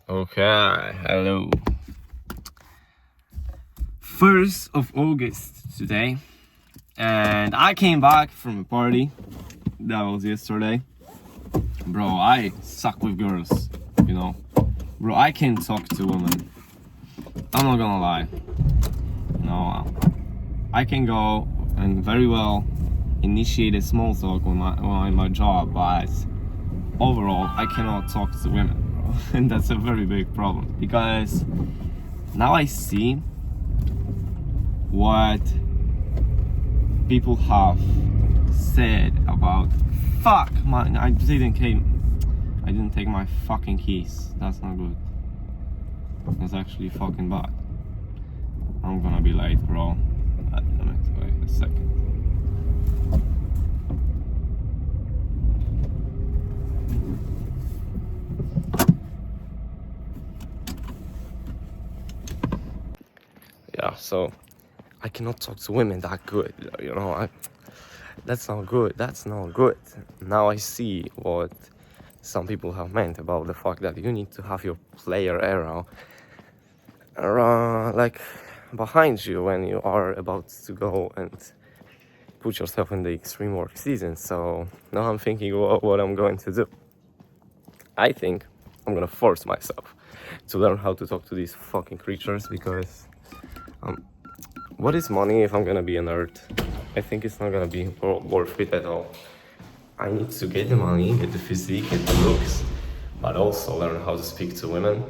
Okay, hello. 1st of August today, and I came back from a party that was yesterday. Bro, I suck with girls, you know. Bro, I can't talk to women. I'm not gonna lie. No, I can go and very well initiate a small talk on my job, but overall, I cannot talk to women, bro. And that's a very big problem because now I see what people have said about I didn't take my fucking keys. That's not good. That's actually fucking bad. I'm gonna be late, bro. Wait a second. Yeah, so I cannot talk to women that good, you know. That's not good. That's not good. Now I see what some people have meant about the fact that you need to have your player era like behind you when you are about to go and put yourself in the extreme work season. So now I'm thinking what I'm going to do. I think I'm gonna force myself to learn how to talk to these fucking creatures because what is money if I'm gonna be a nerd? I think it's not gonna be worth it at all. I need to get the money, get the physique, get the looks, but also learn how to speak to women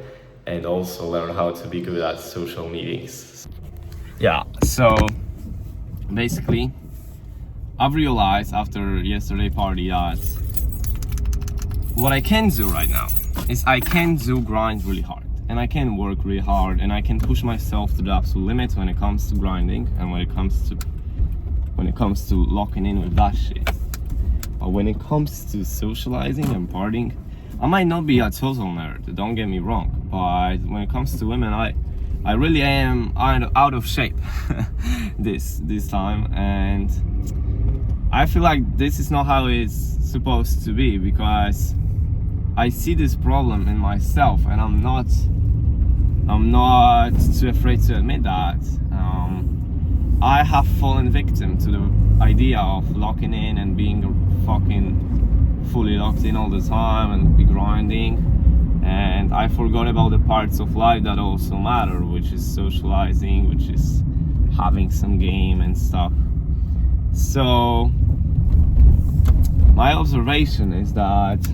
and also learn how to be good at social meetings. Yeah, so basically, I've realized after yesterday's party that what I can do right now is I can grind really hard. And I can work really hard and I can push myself to the absolute limit when it comes to grinding and when it comes to locking in with that shit. But when it comes to socializing and partying, I might not be a total nerd, don't get me wrong, but when it comes to women, I really am out of shape this time, and I feel like this is not how it's supposed to be because I see this problem in myself, and I'm not too afraid to admit that. I have fallen victim to the idea of locking in and being fucking fully locked in all the time and be grinding, and I forgot about the parts of life that also matter, which is socializing, which is having some game and stuff. So my observation is that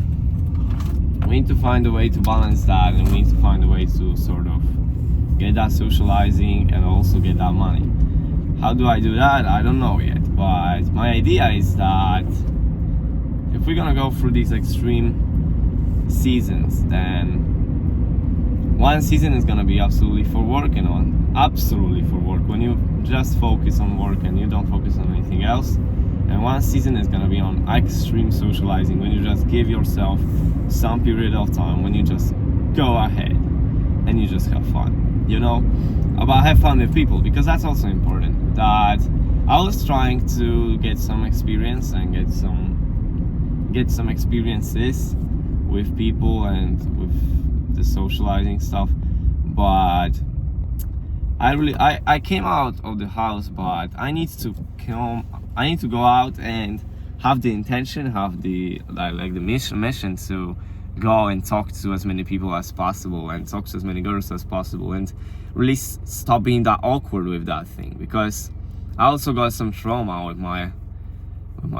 we need to find a way to balance that, and we need to find a way to sort of get that socializing and also get that money. How do I do that? I don't know yet, but my idea is that if we're gonna go through these extreme seasons, then one season is gonna be absolutely for work, absolutely for work, when you just focus on work and you don't focus on anything else. And one season is gonna be on extreme socializing, when you just give yourself some period of time, when you just go ahead and you just have fun, you know, about have fun with people, because that's also important. That I was trying to get some experience and get some experiences with people and with the socializing stuff, but I came out of the house, but I need to go out and have the intention, have the mission to go and talk to as many people as possible and talk to as many girls as possible and really stop being that awkward with that thing, because I also got some trauma with my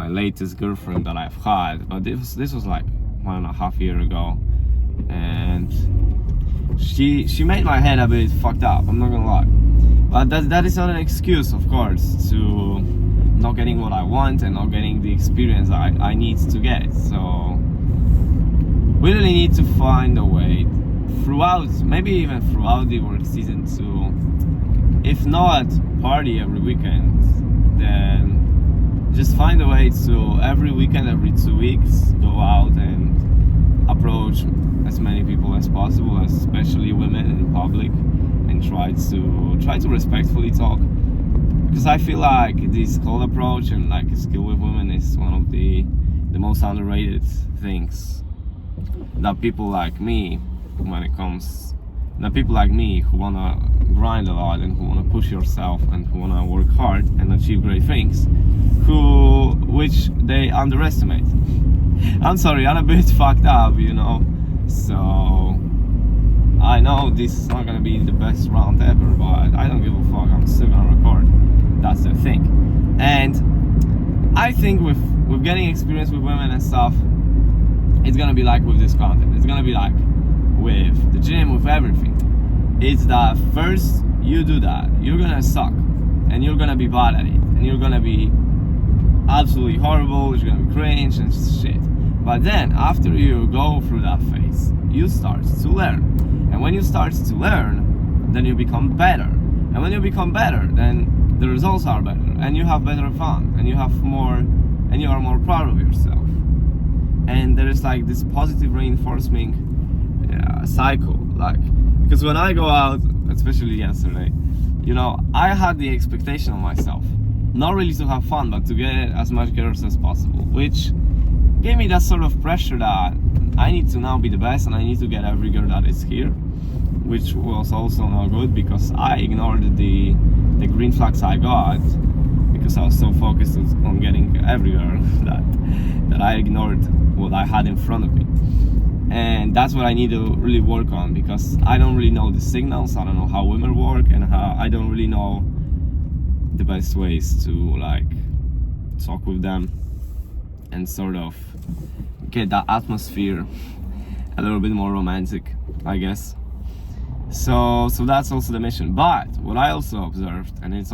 latest girlfriend that I've had, but this was like 1.5 years ago, and she made my head a bit fucked up, I'm not gonna lie. But that is not an excuse, of course, to not getting what I want and not getting the experience I need to get. So we really need to find a way maybe even throughout the work season to, if not party every weekend, then just find a way to every weekend, every 2 weeks, go out and approach as many people as possible, especially women in public, and try to respectfully talk, because I feel like this cold approach and like a skill with women is one of the most underrated things that people like me when it comes the people like me who wanna grind a lot and who wanna push yourself and who wanna work hard and achieve great things, which they underestimate. I'm sorry, I'm a bit fucked up, you know. So I know this is not gonna be the best round ever, but I don't give a fuck. I'm still gonna record. That's the thing. And I think with getting experience with women and stuff, it's gonna be like with this content. It's gonna be like with the gym, with everything. It's that first you do that, you're gonna suck and you're gonna be bad at it and you're gonna be absolutely horrible, it's gonna be cringe and shit. But then after you go through that phase, you start to learn. And when you start to learn, then you become better. And when you become better, then the results are better and you have better fun and you have more and you are more proud of yourself. And there is like this positive reinforcement cycle, like, because when I go out, especially yesterday, you know, I had the expectation of myself not really to have fun but to get as much girls as possible, which gave me that sort of pressure that I need to now be the best and I need to get every girl that is here, which was also not good because I ignored the green flags I got because I was so focused on getting every girl that I ignored what I had in front of me. And that's what I need to really work on, because I don't really know the signals, I don't know how women work, and how I don't really know the best ways to like talk with them and sort of get that atmosphere a little bit more romantic, I guess. So that's also the mission. But what I also observed, and it's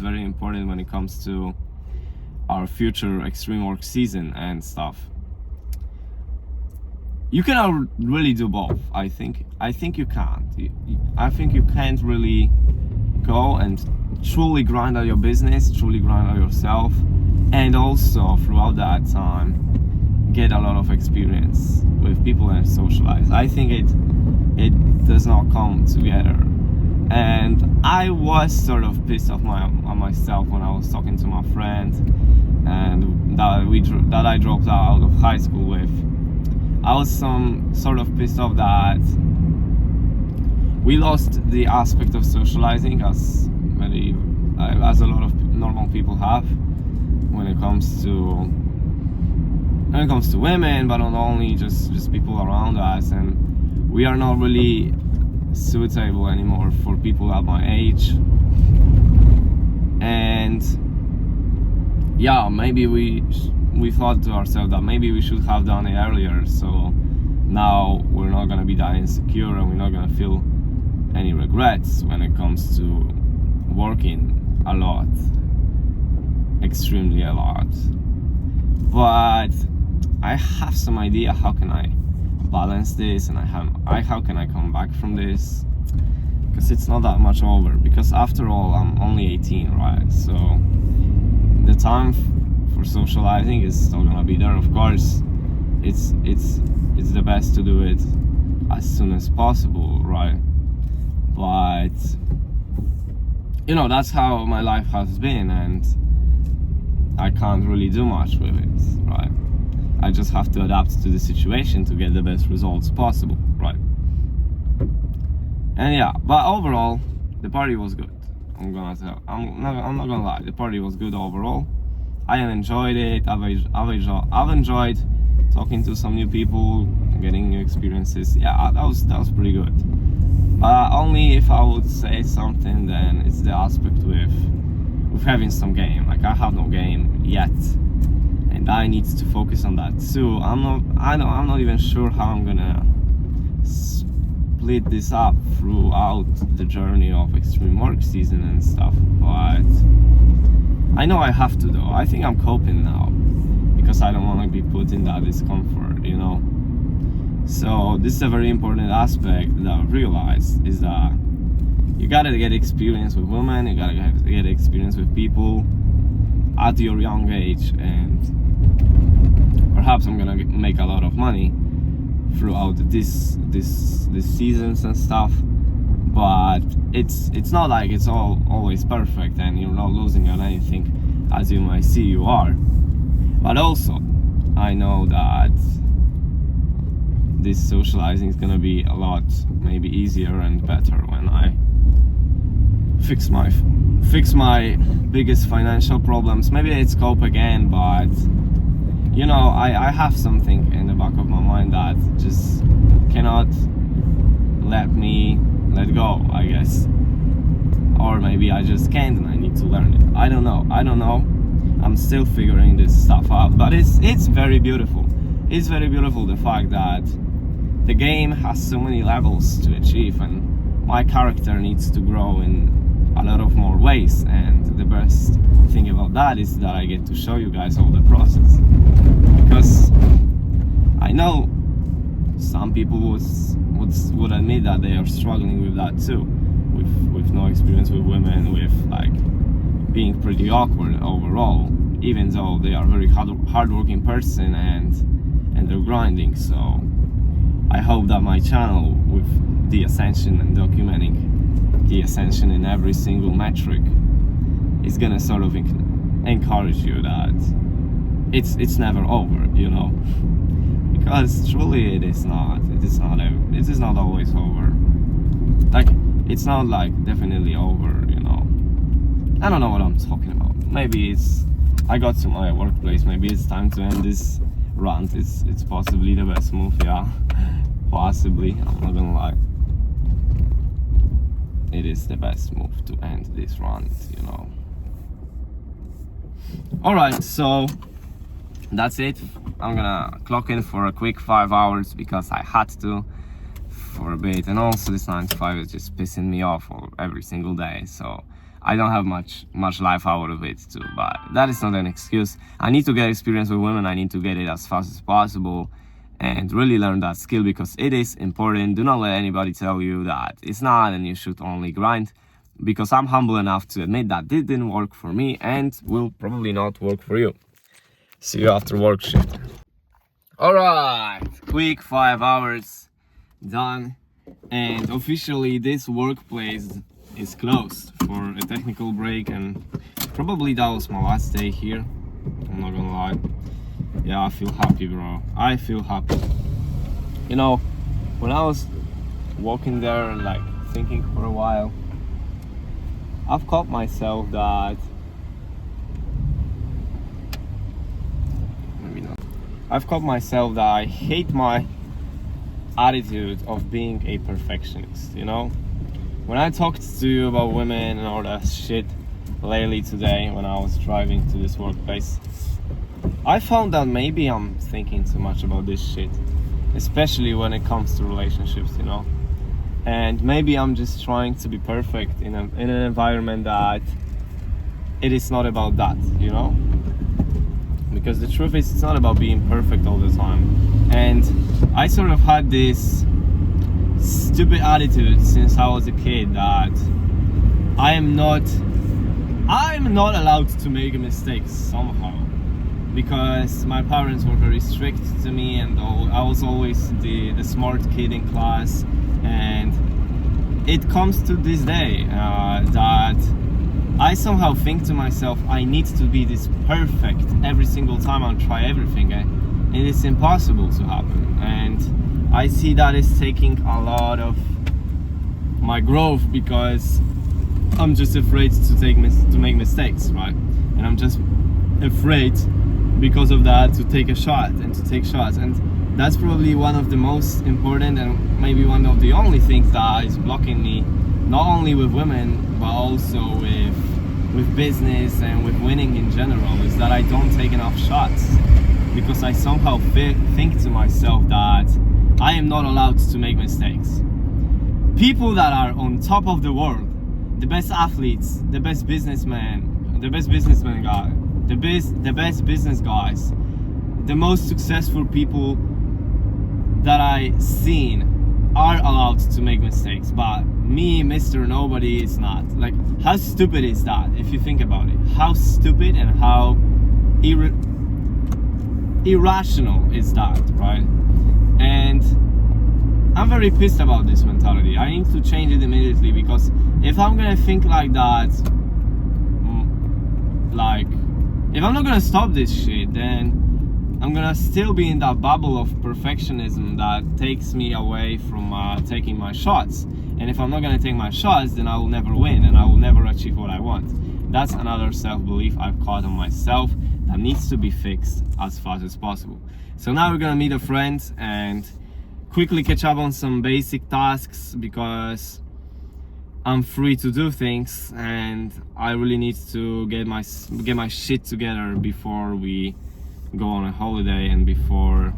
very important when it comes to our future extreme work season and stuff, you cannot really do both. I think you can't. I think you can't really go and truly grind out your business, truly grind out yourself, and also throughout that time get a lot of experience with people and socialize. I think it does not come together. And I was sort of pissed off on myself when I was talking to my friend and that I dropped out of high school with. I was sort of pissed off that we lost the aspect of socializing as a lot of normal people have when it comes to women, but not only just people around us. And we are not really suitable anymore for people at my age. And yeah, maybe we thought to ourselves that maybe we should have done it earlier, so now we're not gonna be that insecure and we're not gonna feel any regrets when it comes to working a lot, extremely a lot. But I have some idea how can I balance this, and how can I come back from this, because it's not that much over, because after all I'm only 18, right? So the time for socializing is still gonna be there. Of course, it's the best to do it as soon as possible, right? But you know, that's how my life has been, and I can't really do much with it, right? I just have to adapt to the situation to get the best results possible, right? And yeah, but overall the party was good. I'm not gonna lie, the party was good overall. I enjoyed it. I've enjoyed talking to some new people, getting new experiences. Yeah, that was pretty good. Only if I would say something, then it's the aspect with having some game. Like, I have no game yet, and I need to focus on that too. I'm not even sure how I'm gonna split this up throughout the journey of extreme work season and stuff, but I know I have to though. I think I'm coping now because I don't want to be put in that discomfort, you know. So this is a very important aspect that I've realized, is that you gotta get experience with women, you gotta get experience with people at your young age, and perhaps I'm gonna make a lot of money throughout this seasons and stuff. But it's not like it's always perfect and you're not losing on anything. As you might see, you are. But also, I know that this socializing is gonna be a lot maybe easier and better when I fix my biggest financial problems. Maybe it's cope again, but you know, I have something in the back of my mind that just cannot let go, I guess. Or maybe I just can't and I need to learn it. I don't know. I'm still figuring this stuff out, but it's very beautiful. It's very beautiful, the fact that the game has so many levels to achieve, and my character needs to grow in a lot of more ways, and the best thing about that is that I get to show you guys all the process, because I know some people would admit that they are struggling with that too, with no experience with women, with like being pretty awkward overall, even though they are very hardworking person and they're grinding. So I hope that my channel, with the ascension and documenting the ascension in every single metric, is gonna sort of encourage you that it's never over, you know, because truly it is not always over. Like, it's not like definitely over, you know. I don't know what I'm talking about. Maybe I got to my workplace, maybe it's time to end this rant. It's possibly the best move, yeah. Possibly, I'm not gonna lie. It is the best move to end this rant, you know. Alright, so that's it. I'm gonna clock in for a quick 5 hours because I had to for a bit, and also this 9 to 5 is just pissing me off every single day, so I don't have much life out of it too. But that is not an excuse. I need to get experience with women. I need to get it as fast as possible and really learn that skill, because it is important. Do not let anybody tell you that it's not and you should only grind, because I'm humble enough to admit that this didn't work for me and will probably not work for you. See you after work shift. Alright, quick 5 hours done, and officially this workplace is closed for a technical break, and probably that was my last day here. I'm not gonna lie. Yeah, I feel happy, bro. I feel happy. You know, when I was walking there and like thinking for a while, I've caught myself that I hate my attitude of being a perfectionist, you know? When I talked to you about women and all that shit lately today when I was driving to this workplace, I found that maybe I'm thinking too much about this shit, especially when it comes to relationships, you know? And maybe I'm just trying to be perfect in an environment that it is not about that, you know? Because the truth is, it's not about being perfect all the time. And I sort of had this stupid attitude since I was a kid that I'm not allowed to make mistakes somehow, because my parents were very strict to me, and I was always the smart kid in class. And it comes to this day that I somehow think to myself, I need to be this perfect every single time I try everything, and it's impossible to happen. And I see that is taking a lot of my growth, because I'm just afraid to make mistakes, right? And I'm just afraid because of that to take a shot and to take shots. And that's probably one of the most important and maybe one of the only things that is blocking me, not only with women but also with business and with winning in general, is that I don't take enough shots, because I somehow think to myself that I am not allowed to make mistakes. People that are on top of the world, the best athletes, the best businessmen, the best business guys, the most successful people that I seen are allowed to make mistakes, but me, Mr. Nobody, is not. Like, how stupid is that if you think about it? How stupid and how irrational is that, right? And I'm very pissed about this mentality. I need to change it immediately, because if I'm gonna think like that, like, if I'm not gonna stop this shit, then I'm gonna still be in that bubble of perfectionism that takes me away from taking my shots. And if I'm not gonna take my shots, then I will never win and I will never achieve what I want. That's another self-belief I've caught on myself that needs to be fixed as fast as possible. So now we're gonna meet a friend and quickly catch up on some basic tasks, because I'm free to do things and I really need to get my shit together before we go on a holiday and before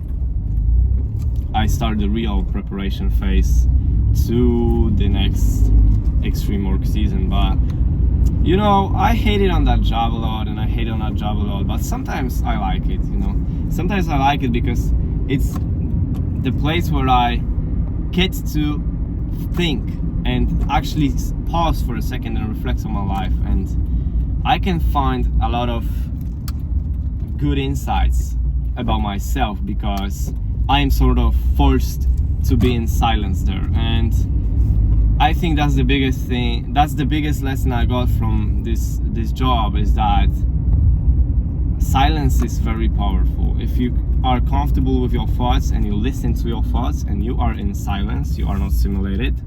I start the real preparation phase to the next extreme work season. But you know, I hate it on that job a lot and I hate on that job a lot, but sometimes I like it, you know. Sometimes I like it because it's the place where I get to think and actually pause for a second and reflect on my life, and I can find a lot of good insights about myself because I am sort of forced to be in silence there. And I think that's the biggest thing, that's the biggest lesson I got from this job, is that silence is very powerful. If you are comfortable with your thoughts and you listen to your thoughts and you are in silence, you are not stimulated,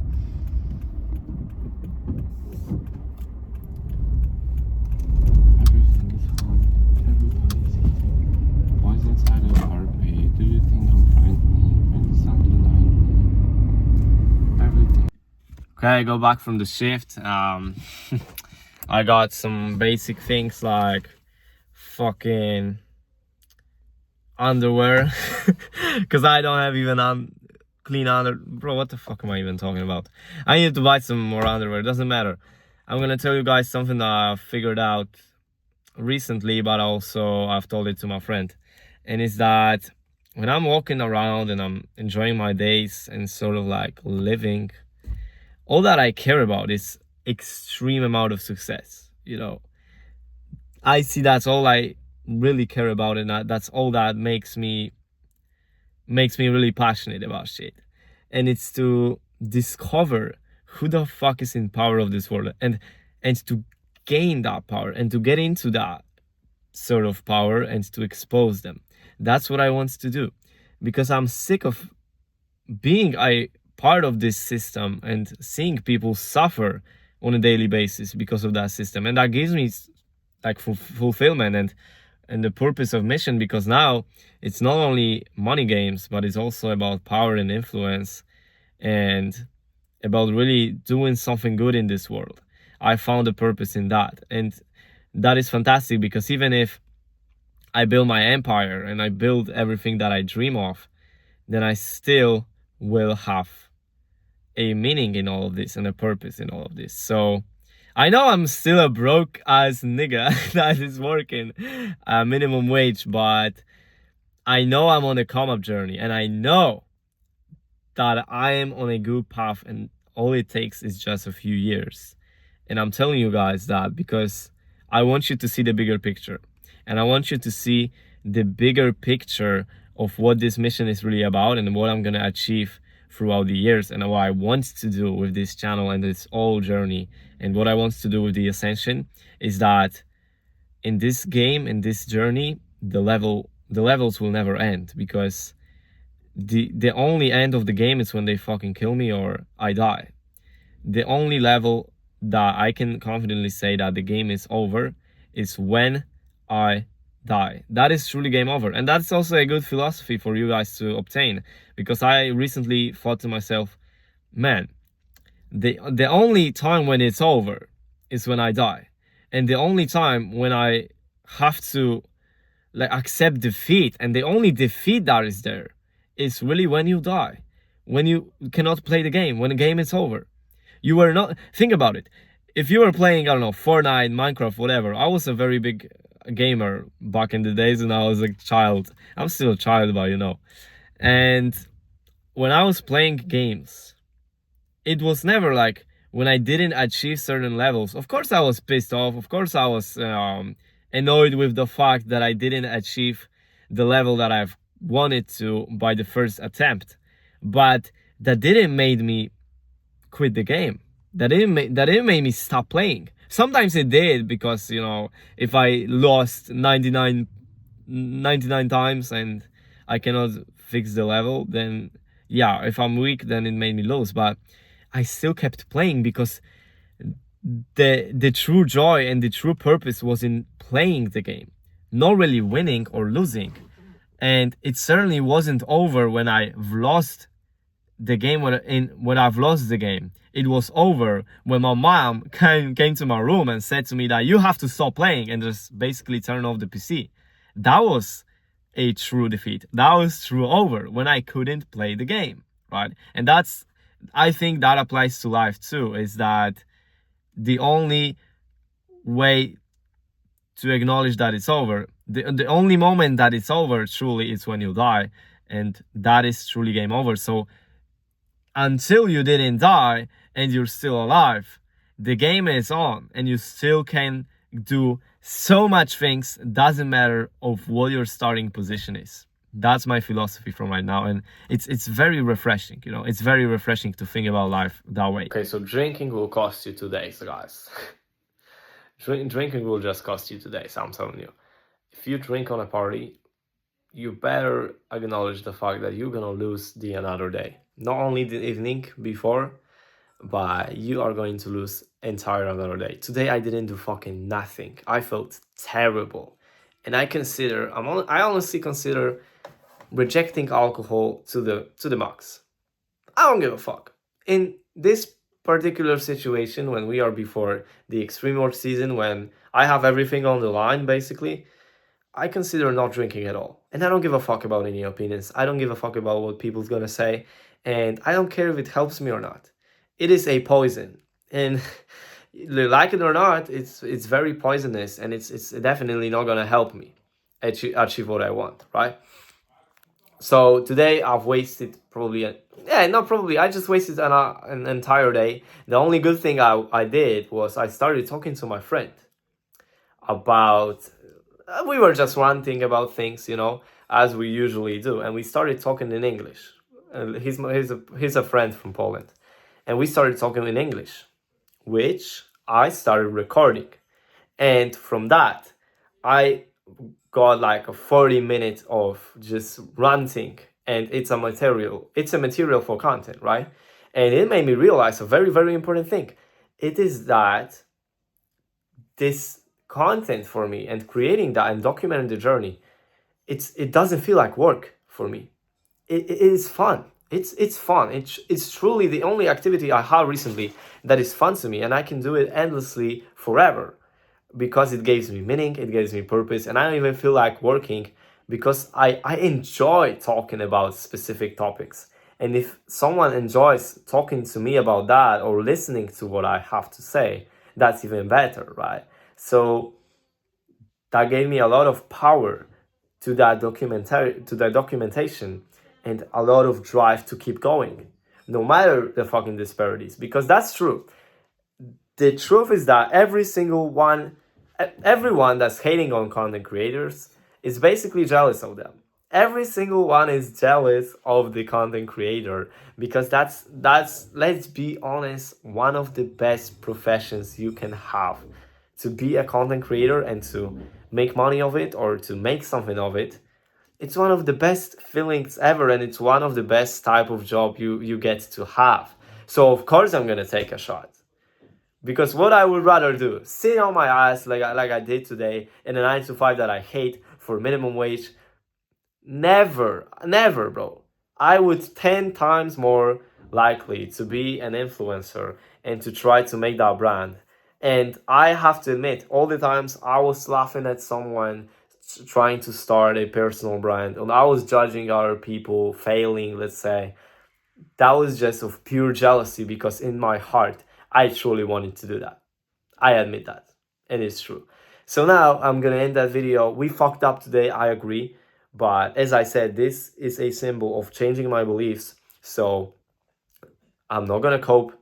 everything is fine, everybody's eating. What's inside the carpet? Do you think I'm friendly? Something like everything. Okay, go back from the shift. I got some basic things like fucking underwear because I don't have even clean under. Bro, what the fuck am I even talking about? I need to buy some more underwear. It doesn't matter. I'm gonna tell you guys something that I figured out recently, but also I've told it to my friend, and it's that when I'm walking around and I'm enjoying my days and sort of like living, all that I care about is extreme amount of success. You know, I see that's all I really care about, and that's all that makes me really passionate about shit. And it's to discover who the fuck is in power of this world, and to gain that power and to get into that sort of power and to expose them. That's what I want to do, because I'm sick of being a part of this system and seeing people suffer on a daily basis because of that system. And that gives me like fulfillment and the purpose of mission, because now it's not only money games, but it's also about power and influence and about really doing something good in this world. I found a purpose in that, and that is fantastic, because even if I build my empire and I build everything that I dream of, then I still will have a meaning in all of this and a purpose in all of this. So I know I'm still a broke ass nigga that is working minimum wage, but I know I'm on a come up journey, and I know that I am on a good path, and all it takes is just a few years. And I'm telling you guys that because I want you to see the bigger picture, and I want you to see the bigger picture of what this mission is really about and what I'm gonna achieve throughout the years, and what I want to do with this channel and this whole journey, and what I want to do with the Ascension is that in this game, in this journey, the levels will never end, because the only end of the game is when they fucking kill me or I die. The only level that I can confidently say that the game is over is when I die. That is truly game over. And that's also a good philosophy for you guys to obtain, because I recently thought to myself, man, the only time when it's over is when I die. And the only time when I have to like accept defeat, and the only defeat that is there is really when you die, when you cannot play the game, when the game is over. You were not, think about it. If you were playing, I don't know, Fortnite, Minecraft, whatever. I was a very big gamer back in the days when I was a child. I'm still a child, but you know. And when I was playing games, it was never like when I didn't achieve certain levels. Of course I was pissed off. Of course I was annoyed with the fact that I didn't achieve the level that I've wanted to by the first attempt. But that didn't make me quit the game. That didn't make me stop playing. Sometimes it did, because, you know, if I lost 99 99 times and I cannot fix the level, then yeah, if I'm weak, then it made me lose. But I still kept playing because the true joy and the true purpose was in playing the game, not really winning or losing. And it certainly wasn't over when I've lost the game, when I've lost the game. It was over when my mom came to my room and said to me that you have to stop playing and just basically turn off the PC. That was a true defeat. That was true over when I couldn't play the game, right? And that's, I think that applies to life too, is that the only way to acknowledge that it's over, the only moment that it's over truly is when you die, and that is truly game over. So until you didn't die and you're still alive, the game is on and you still can do so much things. Doesn't matter of what your starting position is. That's my philosophy from right now, and it's very refreshing, you know. It's very refreshing to think about life that way. Okay, so drinking will cost you 2 days, guys. Drinking will just cost you 2 days, I'm telling you. If you drink on a party, you better acknowledge the fact that you're gonna lose the another day. Not only the evening before, but you are going to lose entire another day. Today I didn't do fucking nothing. I felt terrible. And I honestly consider rejecting alcohol to the max. I don't give a fuck. In this particular situation, when we are before the extreme work season, when I have everything on the line, basically, I consider not drinking at all. And I don't give a fuck about any opinions. I don't give a fuck about what people's gonna say. And I don't care if it helps me or not. It is a poison. And like it or not, it's very poisonous, and it's definitely not gonna help me achieve what I want, right? So today I've wasted I just wasted an entire day. The only good thing I did was I started talking to my friend about, we were just ranting about things, you know, as we usually do. And we started talking in English. He's a friend from Poland. And we started talking in English, which I started recording. And from that, I got like a 40 minutes of just ranting, and it's a material for content, right? And it made me realize a very, very important thing. It is that this content for me and creating that and documenting the journey, it doesn't feel like work for me. It is fun. It's fun. It's truly the only activity I have recently that is fun to me, and I can do it endlessly forever, because it gives me meaning, it gives me purpose, and I don't even feel like working, because I enjoy talking about specific topics. And if someone enjoys talking to me about that or listening to what I have to say, that's even better, right? So that gave me a lot of power to that documentation, and a lot of drive to keep going, no matter the fucking disparities, because that's true. The truth is that everyone that's hating on content creators is basically jealous of them. Every single one is jealous of the content creator, because that's let's be honest, one of the best professions you can have. To be a content creator and to make money of it, or to make something of it, it's one of the best feelings ever, and it's one of the best type of job you get to have. So of course I'm gonna take a shot. Because what I would rather do, sit on my ass like I did today in a 9 to 5 that I hate for minimum wage? Never, never, bro. I would 10 times more likely to be an influencer and to try to make that brand. And I have to admit, all the times I was laughing at someone trying to start a personal brand, and I was judging other people failing, let's say, that was just of pure jealousy, because in my heart, I truly wanted to do that. I admit that. And it's true. So now I'm gonna end that video. We fucked up today, I agree. But as I said, this is a symbol of changing my beliefs. So I'm not gonna cope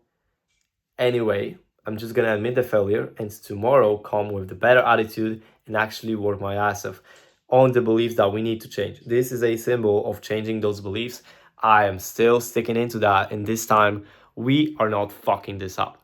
anyway. I'm just gonna admit the failure, and tomorrow come with the better attitude and actually work my ass off on the beliefs that we need to change. This is a symbol of changing those beliefs. I am still sticking into that, and this time we are not fucking this up.